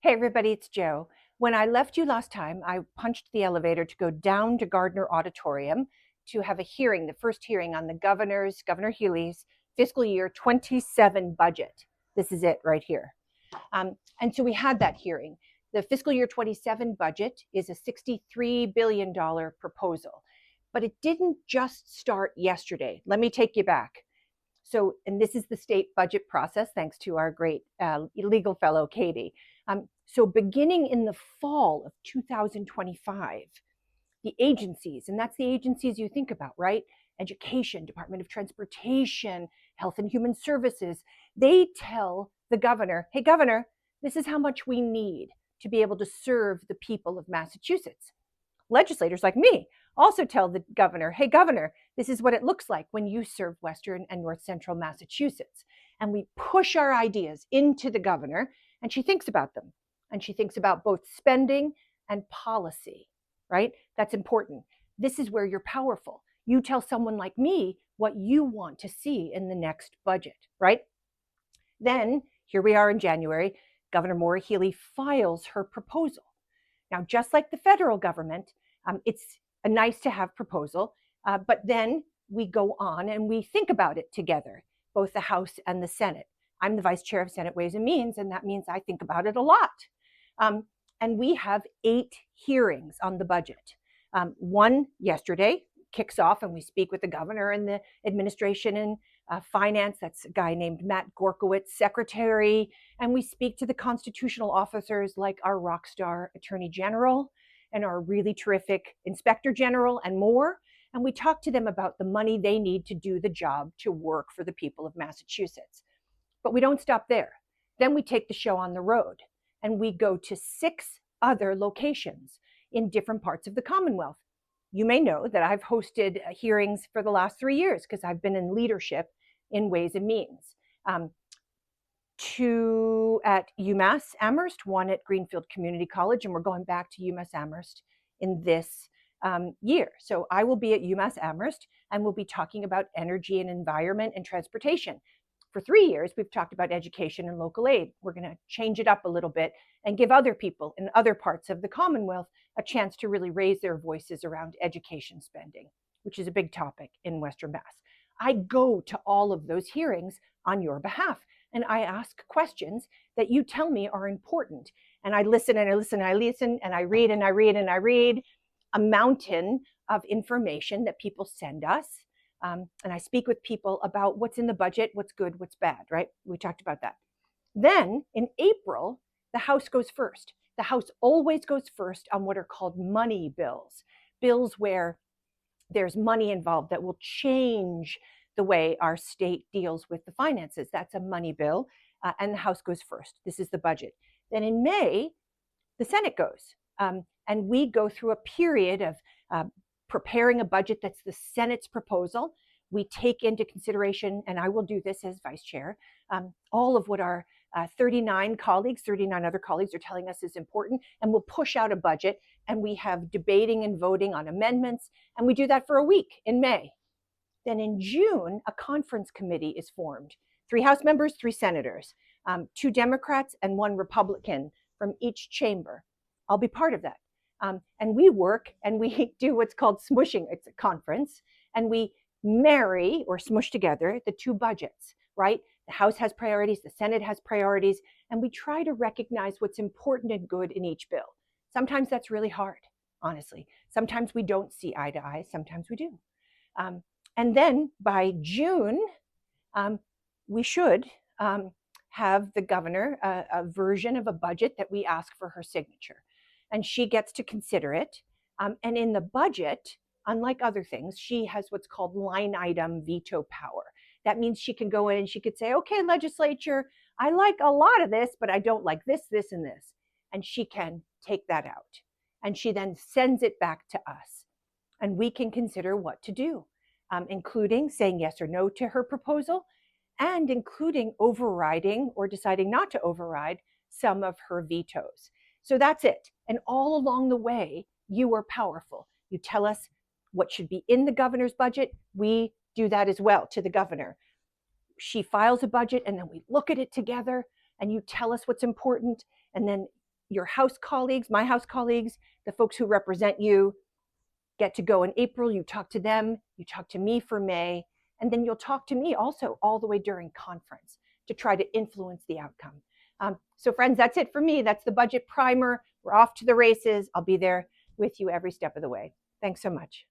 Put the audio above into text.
Hey everybody, it's Joe. When I left you last time, I punched the elevator to go down to Gardner Auditorium to have a hearing, the first hearing on the Governor Healy's fiscal year 27 budget. This is it right here. And so we had that hearing. The fiscal year 27 budget is a $63 billion proposal, but it didn't just start yesterday. Let me take you back. So, and this is the state budget process, thanks to our great legal fellow, Katie. So beginning in the fall of 2025, the agencies, and that's the agencies you think about, right? Education, Department of Transportation, Health and Human Services, they tell the governor, hey, governor, this is how much we need to be able to serve the people of Massachusetts. Legislators like me also tell the governor, hey, governor, this is what it looks like when you serve Western and North Central Massachusetts. And we push our ideas into the governor, and she thinks about them. And she thinks about both spending and policy, right? That's important. This is where you're powerful. You tell someone like me what you want to see in the next budget, right? Then, here we are in January, Governor Maura Healey files her proposal. Now, just like the federal government, it's a nice to have proposal, but then we go on and we think about it together, both the House and the Senate. I'm the vice chair of Senate Ways and Means, and that means I think about it a lot. And we have 8 hearings on the budget. One yesterday kicks off, and we speak with the governor and the administration and finance. That's a guy named Matt Gorkowitz, secretary. And we speak to the constitutional officers like our rock star attorney general and our really terrific inspector general and more. And we talk to them about the money they need to do the job to work for the people of Massachusetts. But we don't stop there. Then we take the show on the road and we go to 6 other locations in different parts of the Commonwealth. You may know that I've hosted hearings for the last 3 years because I've been in leadership in Ways and Means. 2 at UMass Amherst, 1 at Greenfield Community College, and we're going back to UMass Amherst in this year. So I will be at UMass Amherst and we'll be talking about energy and environment and transportation. For 3 years, we've talked about education and local aid. We're going to change it up a little bit and give other people in other parts of the Commonwealth a chance to really raise their voices around education spending, which is a big topic in Western Mass. I go to all of those hearings on your behalf, and I ask questions that you tell me are important. And I listen and I listen and I listen, and I read and I read and I read a mountain of information that people send us. And I speak with people about what's in the budget, what's good, what's bad, right? We talked about that. Then in April, the House goes first. The House always goes first on what are called money bills, bills where there's money involved that will change the way our state deals with the finances. That's a money bill, and the House goes first. This is the budget. Then in May, the Senate goes, and we go through a period of preparing a budget that's the Senate's proposal. We take into consideration, and I will do this as vice chair, all of what our 39 other colleagues are telling us is important, and we'll push out a budget, and we have debating and voting on amendments, and we do that for a week in May. Then in June, a conference committee is formed. 3 House members, 3 senators, 2 Democrats and 1 Republican from each chamber. I'll be part of that. And we work and we do what's called smushing. It's a conference, and we marry or smush together the 2 budgets, right? The House has priorities, the Senate has priorities, and we try to recognize what's important and good in each bill. Sometimes that's really hard, honestly. Sometimes we don't see eye to eye, sometimes we do. And then by June, we should have the governor a version of a budget that we ask for her signature. And she gets to consider it. And in the budget, unlike other things, she has what's called line item veto power. That means she can go in and she could say, okay, legislature, I like a lot of this, but I don't like this, this, and this. And she can take that out. And she then sends it back to us. And we can consider what to do, including saying yes or no to her proposal, and including overriding or deciding not to override some of her vetoes. So that's it. And all along the way, you are powerful. You tell us what should be in the governor's budget. We do that as well to the governor. She files a budget, and then we look at it together, and you tell us what's important. And then your House colleagues, my House colleagues, the folks who represent you, get to go in April. You talk to them, you talk to me for May, and then you'll talk to me also all the way during conference to try to influence the outcome. So friends, that's it for me. That's the budget primer. We're off to the races. I'll be there with you every step of the way. Thanks so much.